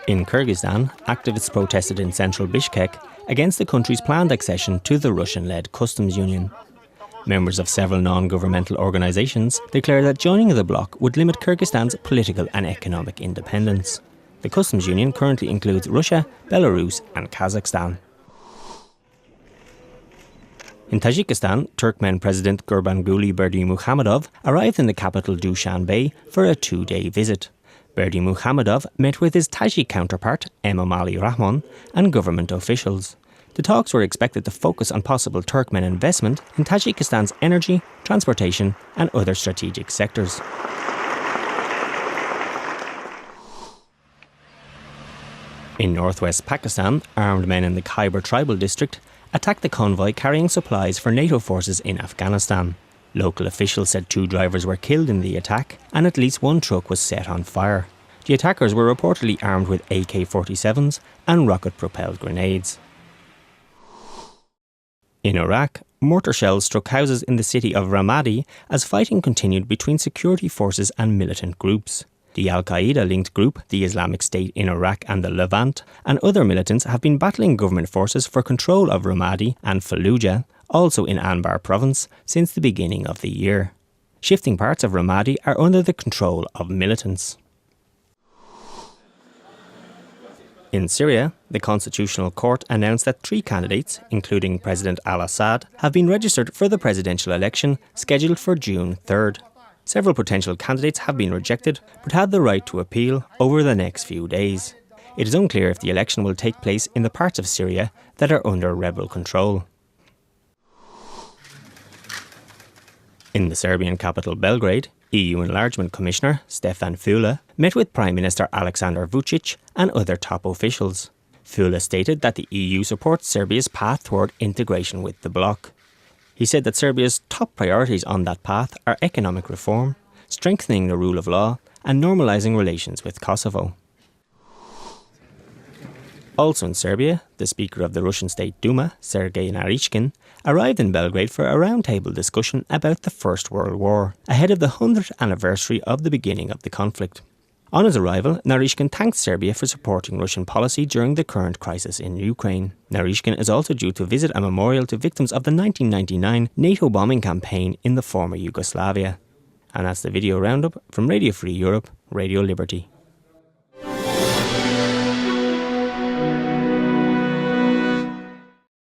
In Kyrgyzstan, activists protested in central Bishkek against the country's planned accession to the Russian-led customs union. Members of several non-governmental organisations declared that joining the bloc would limit Kyrgyzstan's political and economic independence. The customs union currently includes Russia, Belarus and Kazakhstan. In Tajikistan, Turkmen President Gurbanguly Berdimuhamedov arrived in the capital Dushanbe for a 2-day visit. Berdimuhamedov met with his Tajik counterpart, Emomali Rahmon, and government officials. The talks were expected to focus on possible Turkmen investment in Tajikistan's energy, transportation and other strategic sectors. In northwest Pakistan, armed men in the Khyber tribal district attacked the convoy carrying supplies for NATO forces in Afghanistan. Local officials said 2 drivers were killed in the attack and at least 1 truck was set on fire. The attackers were reportedly armed with AK-47s and rocket-propelled grenades. In Iraq, mortar shells struck houses in the city of Ramadi as fighting continued between security forces and militant groups. The Al-Qaeda-linked group, the Islamic State in Iraq and the Levant, and other militants have been battling government forces for control of Ramadi and Fallujah, also in Anbar province, since the beginning of the year. Shifting parts of Ramadi are under the control of militants. In Syria, the Constitutional Court announced that 3 candidates, including President al-Assad, have been registered for the presidential election scheduled for June 3rd. Several potential candidates have been rejected but had the right to appeal over the next few days. It is unclear if the election will take place in the parts of Syria that are under rebel control. In the Serbian capital Belgrade, EU Enlargement Commissioner Stefan Füle met with Prime Minister Aleksandar Vučić and other top officials. Füle stated that the EU supports Serbia's path toward integration with the bloc. He said that Serbia's top priorities on that path are economic reform, strengthening the rule of law and normalising relations with Kosovo. Also in Serbia, the Speaker of the Russian State Duma, Sergei Naryshkin, arrived in Belgrade for a roundtable discussion about the First World War, ahead of the 100th anniversary of the beginning of the conflict. On his arrival, Naryshkin thanked Serbia for supporting Russian policy during the current crisis in Ukraine. Naryshkin is also due to visit a memorial to victims of the 1999 NATO bombing campaign in the former Yugoslavia. And that's the video roundup from Radio Free Europe, Radio Liberty.